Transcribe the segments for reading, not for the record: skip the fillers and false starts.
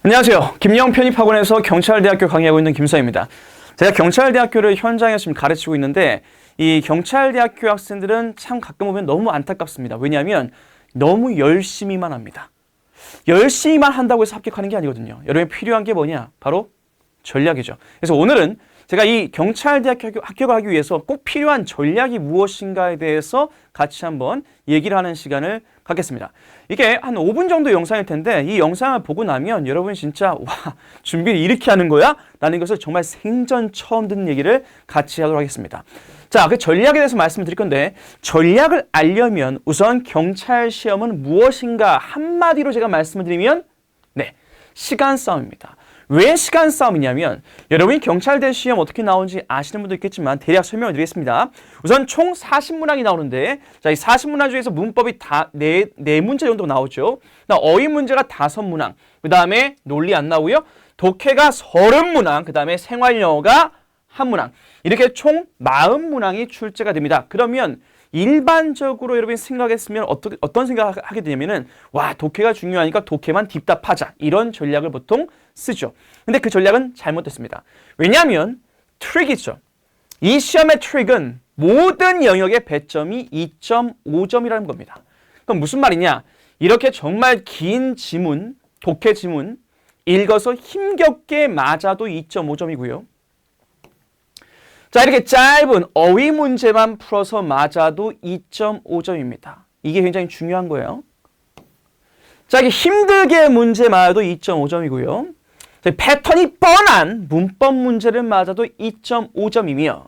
안녕하세요. 김영 편입학원에서 경찰대학교 강의하고 있는 김서입니다. 제가 경찰대학교를 현장에서 지금 가르치고 있는데 이 경찰대학교 학생들은 참 가끔 보면 너무 안타깝습니다. 왜냐하면 너무 열심히만 합니다. 열심히만 한다고 해서 합격하는 게 아니거든요. 여러분이 필요한 게 뭐냐? 바로 전략이죠. 그래서 오늘은 제가 이 경찰대학교 합격을 하기 위해서 꼭 필요한 전략이 무엇인가에 대해서 같이 한번 얘기를 하는 시간을 갖겠습니다. 이게 한 5분 정도 영상일 텐데 이 영상을 보고 나면 여러분이 진짜 와, 준비를 이렇게 하는 거야? 라는 것을 정말 생전 처음 듣는 얘기를 같이 하도록 하겠습니다. 자, 그 전략에 대해서 말씀을 드릴 건데 전략을 알려면 우선 경찰 시험은 무엇인가 한마디로 제가 말씀을 드리면 네, 시간 싸움입니다. 왜 시간 싸움이냐면 여러분이 경찰대 시험 어떻게 나오는지 아시는 분도 있겠지만 대략 설명을 드리겠습니다. 우선 총 40문항이 나오는데 자, 이 40문항 중에서 문법이 다 4문제 정도 나오죠. 어휘 문제가 5문항, 그 다음에 논리 안 나오고요. 독해가 30문항, 그 다음에 생활영어가 1문항. 이렇게 총 40문항이 출제가 됩니다. 그러면 일반적으로 여러분이 생각했으면 어떤 생각을 하게 되냐면은 와, 독해가 중요하니까 독해만 딥답하자 이런 전략을 보통 쓰죠. 근데 그 전략은 잘못됐습니다. 왜냐하면 트릭이죠. 이 시험의 트릭은 모든 영역의 배점이 2.5점이라는 겁니다. 그럼 무슨 말이냐? 이렇게 정말 긴 지문, 독해 지문 읽어서 힘겹게 맞아도 2.5점이고요. 자, 이렇게 짧은 어휘 문제만 풀어서 맞아도 2.5점입니다. 이게 굉장히 중요한 거예요. 자, 이게 힘들게 문제 맞아도 2.5점이고요. 패턴이 뻔한 문법 문제를 맞아도 2.5점이며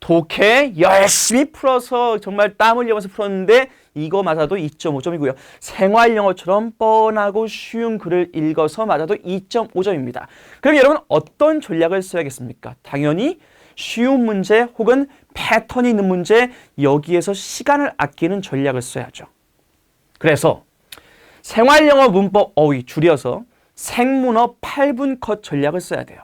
독해 열심히 풀어서 정말 땀 흘려서 풀었는데 이거 맞아도 2.5점이고요. 생활영어처럼 뻔하고 쉬운 글을 읽어서 맞아도 2.5점입니다. 그럼 여러분 어떤 전략을 써야겠습니까? 당연히 쉬운 문제 혹은 패턴이 있는 문제 여기에서 시간을 아끼는 전략을 써야죠. 그래서 생활영어 문법 어휘 줄여서 생문어 8분 컷 전략을 써야 돼요.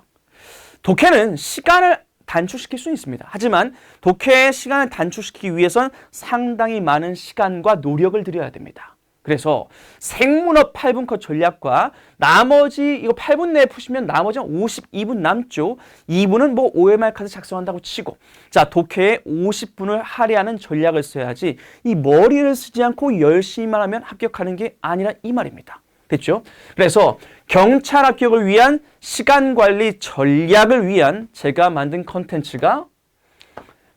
독해는 시간을 단축시킬 수는 있습니다. 하지만 독해의 시간을 단축시키기 위해선 상당히 많은 시간과 노력을 들여야 됩니다. 그래서 생문어 8분 컷 전략과 나머지 이거 8분 내에 푸시면 나머지는 52분 남죠. 2분은 뭐 OMR 카드 작성한다고 치고 자, 독해에 50분을 할애하는 전략을 써야지 이 머리를 쓰지 않고 열심히만 하면 합격하는 게 아니라 이 말입니다. 됐죠? 그래서 경찰 합격을 위한 시간 관리 전략을 위한 제가 만든 컨텐츠가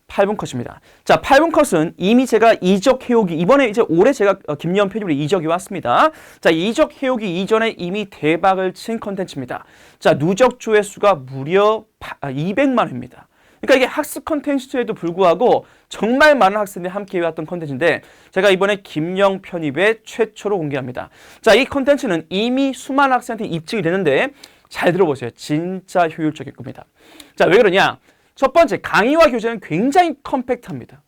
8분 컷입니다. 자, 8분 컷은 이미 제가 이적 해오기, 이번에 이제 올해 제가 김여원 편집으로 이적이 왔습니다. 자, 이적 해오기 이전에 이미 대박을 친 컨텐츠입니다. 자, 누적 조회수가 무려 200만 회입니다. 그러니까 이게 학습 컨텐츠에도 불구하고 정말 많은 학생들이 함께 해왔던 컨텐츠인데 제가 이번에 김영 편입에 최초로 공개합니다. 자, 이 컨텐츠는 이미 수많은 학생한테 입증이 되는데 잘 들어보세요. 진짜 효율적일 겁니다. 자, 왜 그러냐? 첫 번째, 강의와 교재는 굉장히 컴팩트합니다.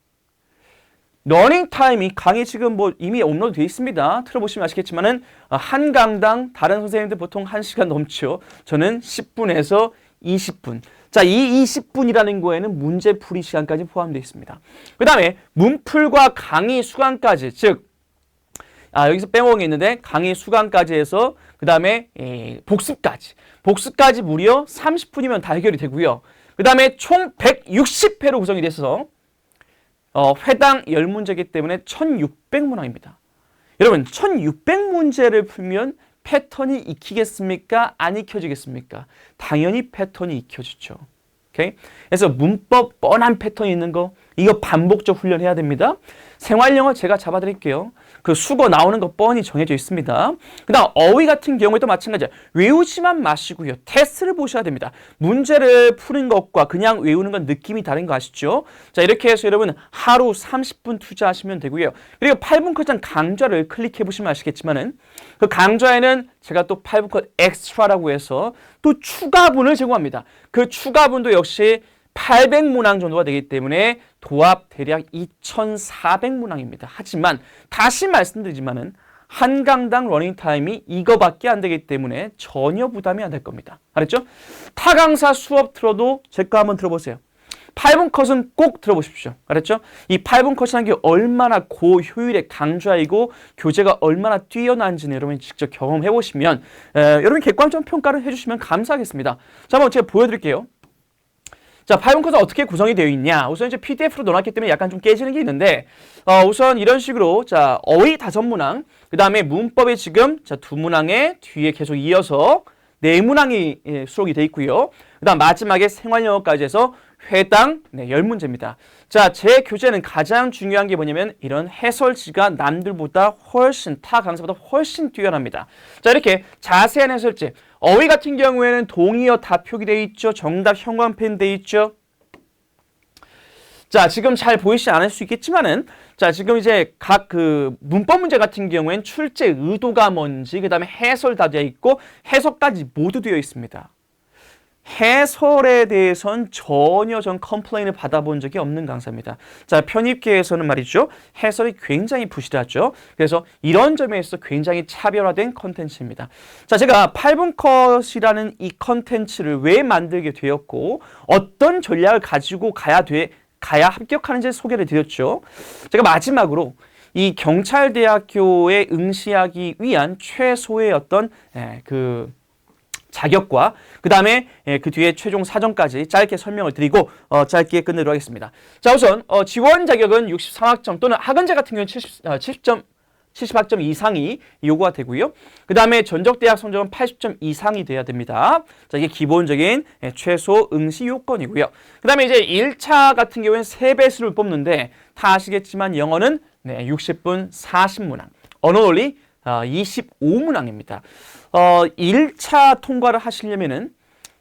러닝 타임이 강의 지금 뭐 이미 업로드 되어 있습니다. 틀어보시면 아시겠지만은 한 강당 다른 선생님들 보통 1시간 넘죠. 저는 10분에서 20분. 자, 이 20분이라는 거에는 문제풀이 시간까지 포함되어 있습니다. 그 다음에 문풀과 강의 수강까지, 즉 여기서 빼먹은 게 있는데 강의 수강까지 해서 그 다음에 복습까지 무려 30분이면 다 해결이 되고요. 그 다음에 총 160회로 구성이 돼서 회당 10문제이기 때문에 1600문항입니다. 여러분 1600문제를 풀면 패턴이 익히겠습니까? 안 익혀지겠습니까? 당연히 패턴이 익혀지죠. 오케이? 그래서 문법 뻔한 패턴이 있는 거 이거 반복적 훈련해야 됩니다. 생활영어 제가 잡아드릴게요. 그 수거 나오는 거 뻔히 정해져 있습니다. 그 다음 어휘 같은 경우에도 마찬가지예요. 외우지만 마시고요. 테스트를 보셔야 됩니다. 문제를 푸는 것과 그냥 외우는 건 느낌이 다른 거 아시죠? 자, 이렇게 해서 여러분 하루 30분 투자하시면 되고요. 그리고 8분 컷장 강좌를 클릭해 보시면 아시겠지만은 그 강좌에는 제가 또 8분 컷 엑스트라라고 해서 또 추가분을 제공합니다. 그 추가분도 역시 800문항 정도가 되기 때문에 도합 대략 2400문항입니다. 하지만 다시 말씀드리지만은 한 강당 러닝타임이 이거밖에 안 되기 때문에 전혀 부담이 안 될 겁니다. 알았죠? 타 강사 수업 들어도 제 거 한번 들어보세요. 8분 컷은 꼭 들어보십시오. 알았죠? 이 8분 컷이라는 게 얼마나 고효율의 강좌이고 교재가 얼마나 뛰어난지는 여러분이 직접 경험해 보시면 여러분 객관적 평가를 해주시면 감사하겠습니다. 자, 한번 제가 보여드릴게요. 자, 8분 컷은 어떻게 구성이 되어 있냐? 우선 이제 PDF로 넣어놨기 때문에 약간 좀 깨지는 게 있는데, 우선 이런 식으로, 자, 어휘 다섯 문항, 그 다음에 문법이 지금, 자, 두 문항에 뒤에 계속 이어서 네 문항이 수록이 되어 있고요. 그 다음 마지막에 생활영어까지 해서 회당 10문제입니다. 자, 제 교재는 가장 중요한 게 뭐냐면 이런 해설지가 남들보다 훨씬, 타 강사보다 훨씬 뛰어납니다. 자, 이렇게 자세한 해설지. 어휘 같은 경우에는 동의어 다 표기되어 있죠. 정답 형광펜 되어 있죠. 자, 지금 잘 보이시지 않을 수 있겠지만은, 자, 지금 이제 각 그 문법 문제 같은 경우엔 출제 의도가 뭔지, 그 다음에 해설 다 되어 있고, 해석까지 모두 되어 있습니다. 해설에 대해선 전혀 전 컴플레인을 받아본 적이 없는 강사입니다. 자, 편입계에서는 말이죠. 해설이 굉장히 부실하죠. 그래서 이런 점에 있어서 굉장히 차별화된 컨텐츠입니다. 자, 제가 8분 컷이라는 이 컨텐츠를 왜 만들게 되었고 어떤 전략을 가지고 가야 합격하는지 소개를 드렸죠. 제가 마지막으로 이 경찰대학교에 응시하기 위한 최소의 어떤 그 자격과 그 다음에 그 뒤에 최종 사정까지 짧게 설명을 드리고 짧게 끝내도록 하겠습니다. 자, 우선 지원 자격은 63학점 또는 학원제 같은 경우는 70학점 이상이 요구가 되고요. 그 다음에 전적대학 성적은 80점 이상이 돼야 됩니다. 자, 이게 기본적인 최소 응시 요건이고요. 그 다음에 이제 1차 같은 경우에는 3배수를 뽑는데 다 아시겠지만 영어는 60분 40문항, 언어 논리 25문항입니다. 1차 통과를 하시려면은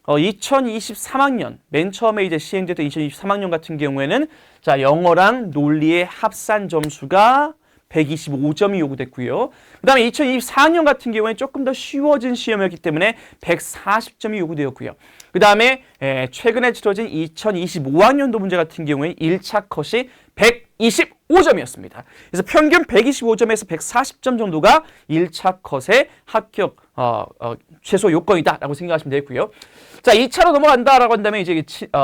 2023학년 맨 처음에 이제 시행됐던 2023학년 같은 경우에는 자, 영어랑 논리의 합산 점수가 125점이 요구됐고요. 그 다음에 2024학년 같은 경우에는 조금 더 쉬워진 시험이었기 때문에 140점이 요구되었고요. 그 다음에 최근에 치러진 2025학년도 문제 같은 경우에 1차 컷이 125점이었습니다. 그래서 평균 125점에서 140점 정도가 1차 컷의 합격 최소 요건이다라고 생각하시면 되고요. 자, 2차로 넘어간다라고 한다면 이제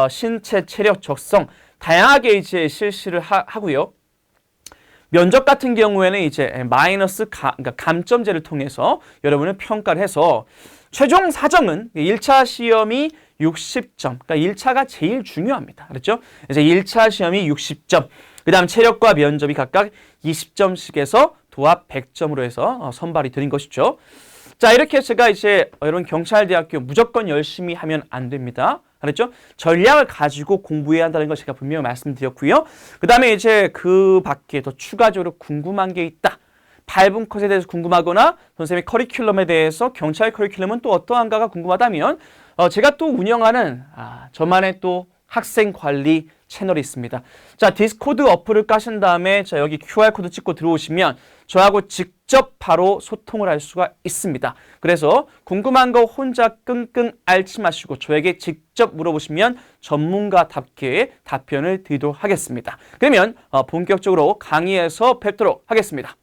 신체 체력 적성 다양하게 이제 실시를 하고요. 면접 같은 경우에는 이제 마이너스 그러니까 감점제를 통해서 여러분을 평가를 해서 최종 사정은 1차 시험이 60점. 그러니까 1차가 제일 중요합니다. 그렇죠? 그래서 1차 시험이 60점. 그 다음 체력과 면접이 각각 20점씩에서 도합 100점으로 해서 선발이 드린 것이죠. 자, 이렇게 제가 이제 여러분 경찰대학교 무조건 열심히 하면 안 됩니다. 알았죠? 전략을 가지고 공부해야 한다는 걸 제가 분명히 말씀드렸고요. 그 다음에 이제 그 밖에 더 추가적으로 궁금한 게 있다. 8분 컷에 대해서 궁금하거나 선생님의 커리큘럼에 대해서 경찰 커리큘럼은 또 어떠한가가 궁금하다면 제가 또 운영하는 저만의 또 학생 관리 채널이 있습니다. 자, 디스코드 어플을 까신 다음에 자, 여기 QR코드 찍고 들어오시면 저하고 직접 바로 소통을 할 수가 있습니다. 그래서 궁금한 거 혼자 끙끙 앓지 마시고 저에게 직접 물어보시면 전문가답게 답변을 드리도록 하겠습니다. 그러면 본격적으로 강의에서 뵙도록 하겠습니다.